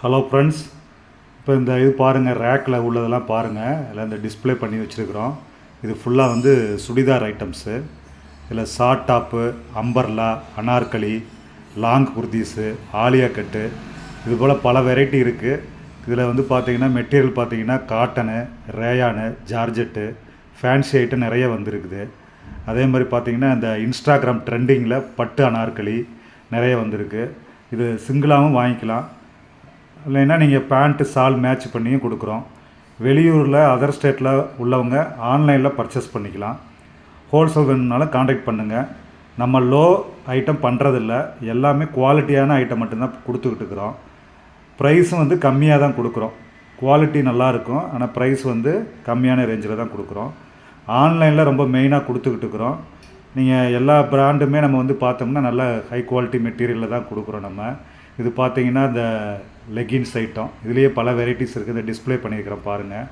Hello friends, இப்போ இந்த இது பாருங்கள், ரேக்கில் உள்ளதெல்லாம் பாருங்கள். எல்லாம் இந்த டிஸ்பிளே பண்ணி வச்சுருக்குறோம். இது ஃபுல்லாக வந்து சுடிதார் ஐட்டம்ஸு. இதில் short top, umbrella, Anarkali, long kurtis, Alia cut, இது போல் பல வெரைட்டி இருக்குது. இதில் வந்து பார்த்திங்கன்னா மெட்டீரியல் பார்த்திங்கன்னா cotton, rayon, georgette, fancy item நிறைய வந்திருக்குது. அதே மாதிரி பார்த்திங்கன்னா இந்த இன்ஸ்டாகிராம் ட்ரெண்டிங்கில் பட்டு அனார்கலி நிறைய வந்திருக்கு. இது சிங்கிளாகவும் வாங்கிக்கலாம், இல்லைன்னா நீங்கள் பேண்ட்டு ஷால் மேட்ச் பண்ணியும் கொடுக்குறோம். வெளியூரில் அதர் ஸ்டேட்டில் உள்ளவங்க ஆன்லைனில் பர்ச்சேஸ் பண்ணிக்கலாம். ஹோல்சேல் வேணும்னாலும் காண்டாக்ட் பண்ணுங்கள். நம்ம லோ ஐட்டம் பண்ணுறதில்ல, எல்லாமே குவாலிட்டியான ஐட்டம் மட்டும்தான் கொடுத்துக்கிட்டு இருக்கிறோம். ப்ரைஸும் வந்து கம்மியாக தான் கொடுக்குறோம். குவாலிட்டி நல்லாயிருக்கும், ஆனால் ப்ரைஸ் வந்து கம்மியான ரேஞ்சில் தான் கொடுக்குறோம். ஆன்லைனில் ரொம்ப மெயினாக கொடுத்துக்கிட்டு இருக்கிறோம். நீங்கள் எல்லா பிராண்டுமே நம்ம வந்து பார்த்தோம்னா நல்ல ஹை குவாலிட்டி மெட்டீரியலில் தான் கொடுக்குறோம். நம்ம இது பார்த்தீங்கன்னா இந்த லெகின்ஸ் ஐட்டம், இதுலேயே பல வெரைட்டிஸ் இருக்குது. இந்த டிஸ்பிளே பண்ணியிருக்கிறோம் பாருங்கள்,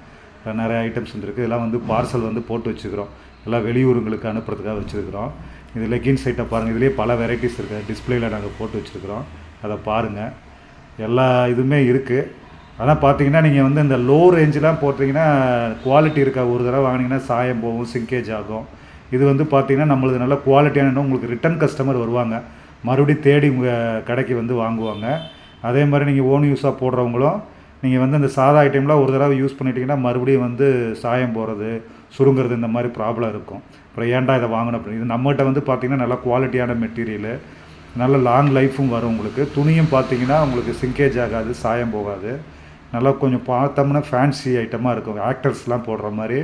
நிறைய ஐட்டம்ஸ் வந்துருக்கு. இதெல்லாம் வந்து பார்சல் வந்து போட்டு வச்சுக்கிறோம், எல்லாம் வெளியூருங்களுக்கு அனுப்புறதுக்காக வச்சுருக்கிறோம். இது லெகின்ஸ் ஐட்டம் பாருங்கள், இதுலேயே பல வெரைட்டிஸ் இருக்குது. டிஸ்பிளேயில் நாங்கள் போட்டு வச்சுருக்கிறோம், அதை பாருங்கள். எல்லா இதுவுமே இருக்குது. ஆனால் பார்த்தீங்கன்னா நீங்கள் வந்து இந்த லோ ரேஞ்செலாம் போட்டிங்கன்னா குவாலிட்டி இருக்கா, ஒரு தடவை வாங்கினீங்கன்னா சாயம் போகும், சிங்கேஜ் ஆகும். இது வந்து பார்த்திங்கன்னா நம்மளுக்கு நல்ல குவாலிட்டியான, உங்களுக்கு ரிட்டன் கஸ்டமர் வருவாங்க, மறுபடியும் தேடி உங்கள் கடைக்கு வந்து வாங்குவாங்க. அதே மாதிரி நீங்கள் ஓன் யூஸாக போடுறவங்களும் நீங்கள் வந்து அந்த சாதா ஐட்டம்லாம் ஒரு தடவை யூஸ் பண்ணிட்டீங்கன்னா மறுபடியும் வந்து சாயம் போகிறது, சுருங்கிறது, இந்த மாதிரி ப்ராப்ளம் இருக்கும். அப்புறம் ஏன்டா இதை வாங்கணும் அப்படின்னு. இது நம்மகிட்ட வந்து பார்த்திங்கன்னா நல்லா குவாலிட்டியான மெட்டீரியலு, நல்ல லாங் லைஃப்பும் வரும். உங்களுக்கு துணியும் பார்த்திங்கன்னா உங்களுக்கு சிங்கேஜ் ஆகாது, சாயம் போகாது. நல்லா கொஞ்சம் பார்த்தோம்னா ஃபேன்சி ஐட்டமாக இருக்கும். ஆக்டர்ஸ்லாம் போடுற மாதிரி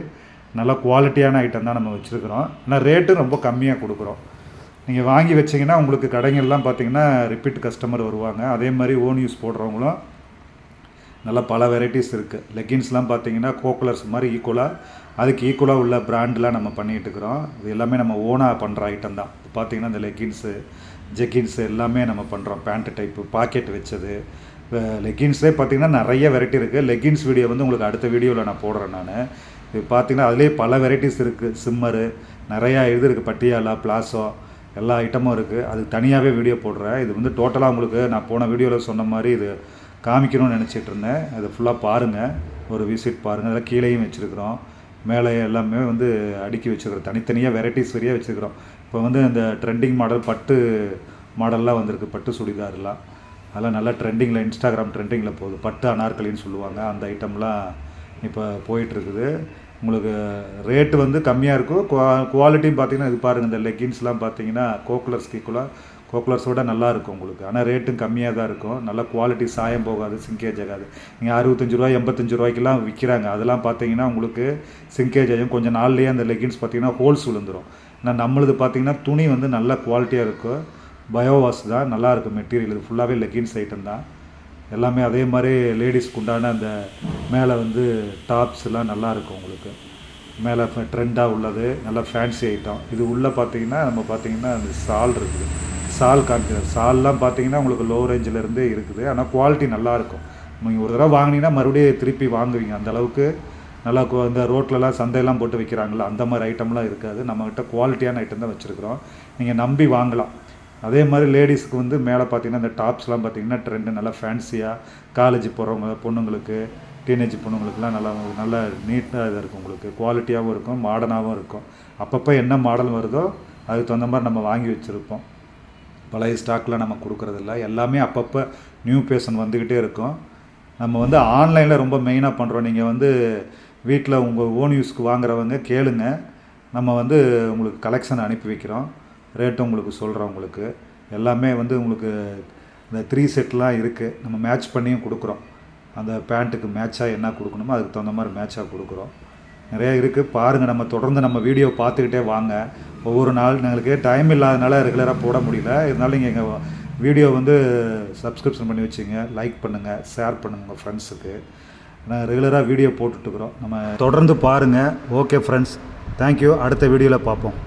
நல்லா குவாலிட்டியான ஐட்டம் தான் நம்ம வச்சுருக்கிறோம். ஆனால் ரேட்டும் ரொம்ப கம்மியாக கொடுக்குறோம். நீங்கள் வாங்கி வச்சிங்கன்னா உங்களுக்கு கடைங்கள்லாம் பார்த்திங்கன்னா ரிப்பீட் கஸ்டமர் வருவாங்க. அதே மாதிரி ஓன் யூஸ் போடுறவங்களும் நல்லா பல வெரைட்டிஸ் இருக்குது. லெகின்ஸ்லாம் பார்த்திங்கன்னா கோகுலர்ஸ் மாதிரி ஈக்குவலாக, அதுக்கு ஈக்குவலாக உள்ள பிராண்டெலாம் நம்ம பண்ணிகிட்டு இருக்கிறோம். இது எல்லாமே நம்ம ஓனாக பண்ணுற ஐட்டம் தான். பார்த்திங்கன்னா இந்த லெகின்ஸு, ஜெகின்ஸு எல்லாமே நம்ம பண்ணுறோம். பேண்ட்டு டைப்பு, பாக்கெட் வச்சது. இப்போ லெகின்ஸே பார்த்திங்கன்னா நிறைய வெரைட்டி இருக்குது. லெகின்ஸ் வீடியோ வந்து உங்களுக்கு அடுத்த வீடியோவில் நான் போடுறேன். நான் இது பார்த்திங்கன்னா அதிலே பல வெரைட்டிஸ் இருக்குது. சிம்மரு நிறையா இது இருக்குது, பட்டியாலா, பிளாசோ, எல்லா ஐட்டமும் இருக்குது. அது தனியாகவே வீடியோ போடுறேன். இது வந்து டோட்டலாக உங்களுக்கு நான் போன வீடியோவில் சொன்ன மாதிரி இது காமிக்கணும்னு நினச்சிட்டு இருந்தேன். அதை ஃபுல்லாக பாருங்கள், ஒரு விசிட் பாருங்கள். அதெல்லாம் கீழேயும் வச்சுருக்குறோம், மேலே எல்லாமே வந்து அடுக்கி வச்சுருக்குறோம். தனித்தனியாக வெரைட்டிஸ் வரையாக வச்சுருக்குறோம். இப்போ வந்து இந்த ட்ரெண்டிங் மாடல் பட்டு மாடல்லாம் வந்திருக்கு, பட்டு சுடிதார்லாம். அதெல்லாம் நல்லா ட்ரெண்டிங்கில், இன்ஸ்டாகிராம் ட்ரெண்டிங்கில் போகுது. பட்டு அனார்கலின்னு சொல்லுவாங்க, அந்த ஐட்டம்லாம் இப்போ போயிட்டுருக்குது. உங்களுக்கு ரேட்டு வந்து கம்மியாக இருக்கும். குவாலிட்டியும் பார்த்திங்கன்னா இது பாருங்கள், இந்த லெகின்ஸ்லாம் பார்த்திங்கன்னா கோகுலர்ஸ்க்கு ஈக்குவலாக, கோகுலர்ஸோட நல்லாயிருக்கும் உங்களுக்கு. ஆனால் ரேட்டும் கம்மியாக தான் இருக்கும். நல்ல குவாலிட்டி, சாயம் போகாது, சிங்கேஜ் ஆகாது. நீங்கள் 65 ரூபா 85 ரூபாய்க்கெலாம் விற்கிறாங்க. அதெல்லாம் பார்த்திங்கன்னா உங்களுக்கு சிங்கேஜ் ஆகும். கொஞ்சம் நாள்லேயே அந்த லெகின்ஸ் பார்த்திங்கன்னா ஹோல்ஸ் விழுந்துடும். ஆனால் நம்மளது பார்த்திங்கன்னா துணி வந்து நல்ல குவாலிட்டியாக இருக்கும். பயோவாஷ் தான், நல்லாயிருக்கும் மெட்டீரியல். இது ஃபுல்லாகவே லெகின்ஸ் ஐட்டம் தான் எல்லாமே. அதே மாதிரி லேடிஸ்க்கு உண்டான அந்த மேலே வந்து டாப்ஸ்லாம் நல்லாயிருக்கும் உங்களுக்கு. மேலே ட்ரெண்டாக உள்ளது, நல்லா ஃபேன்சி ஐட்டம். இது உள்ளே பார்த்திங்கன்னா நம்ம பார்த்திங்கன்னா அந்த ஷால் இருக்குது, ஷால் காமிக்கிறது. ஷால்லாம் பார்த்திங்கன்னா உங்களுக்கு லோ ரேஞ்சிலேருந்தே இருக்குது. ஆனால் குவாலிட்டி நல்லாயிருக்கும். நீங்கள் ஒரு தடவை வாங்கினீங்கன்னா மறுபடியும் திருப்பி வாங்குவீங்க. அந்தளவுக்கு நல்லா இந்த ரோட்லலாம் சந்தையெல்லாம் போட்டு விற்கிறாங்களா, அந்த மாதிரி ஐட்டம்லாம் இருக்காது. நம்மக்கிட்ட குவாலிட்டியான ஐட்டம் தான் வச்சுருக்குறோம், நீங்கள் நம்பி வாங்கலாம். அதே மாதிரி லேடிஸுக்கு வந்து மேலே பார்த்திங்கன்னா இந்த டாப்ஸ்லாம் பார்த்திங்கன்னா ட்ரெண்டு, நல்லா ஃபேன்சியாக காலேஜ் போகிறவங்க பொண்ணுங்களுக்கு, டீனேஜ் பொண்ணுங்களுக்குலாம் நல்லா நல்லா நீட்டாக இதாக இருக்கும். உங்களுக்கு குவாலிட்டியாகவும் இருக்கும், மாடர்னாகவும் இருக்கும். அப்பப்போ என்ன மாடல் வருதோ அதுக்கு தகுந்த மாதிரி நம்ம வாங்கி வச்சுருப்போம். பழைய ஸ்டாக்லாம் நம்ம கொடுக்குறதில்ல, எல்லாமே அப்பப்போ நியூ பேஷன் வந்துக்கிட்டே இருக்கும். நம்ம வந்து ஆன்லைனில் ரொம்ப மெயினாக பண்ணுறோம். நீங்கள் வந்து வீட்டில் உங்கள் ஓன் யூஸ்க்கு வாங்குறவங்க கேளுங்க, நம்ம வந்து உங்களுக்கு கலெக்ஷன் அனுப்பி வைக்கிறோம். ரேட்டு உங்களுக்கு சொல்கிறோம். உங்களுக்கு எல்லாமே வந்து உங்களுக்கு இந்த 3 செட்லாம் இருக்குது. நம்ம மேட்ச் பண்ணியும் கொடுக்குறோம். அந்த பேண்ட்டுக்கு மேட்சாக என்ன கொடுக்கணுமோ அதுக்கு தகுந்த மாதிரி மேட்சாக கொடுக்குறோம். நிறையா இருக்குது பாருங்கள். நம்ம தொடர்ந்து நம்ம வீடியோ பார்த்துக்கிட்டே வாங்க. ஒவ்வொரு நாள் எங்களுக்கு டைம் இல்லாதனால ரெகுலராக போட முடியல. இருந்தாலும் நீங்கள் எங்கள் வீடியோ வந்து சப்ஸ்கிரிப்ஷன் பண்ணி வச்சுங்க, லைக் பண்ணுங்கள், ஷேர் பண்ணுங்கள் உங்கள் ஃப்ரெண்ட்ஸுக்கு. நான் ரெகுலராக வீடியோ போட்டுட்ருக்குறோம். நம்ம தொடர்ந்து பாருங்கள். Okay friends, thank you. அடுத்த வீடியோவில் பார்ப்போம்.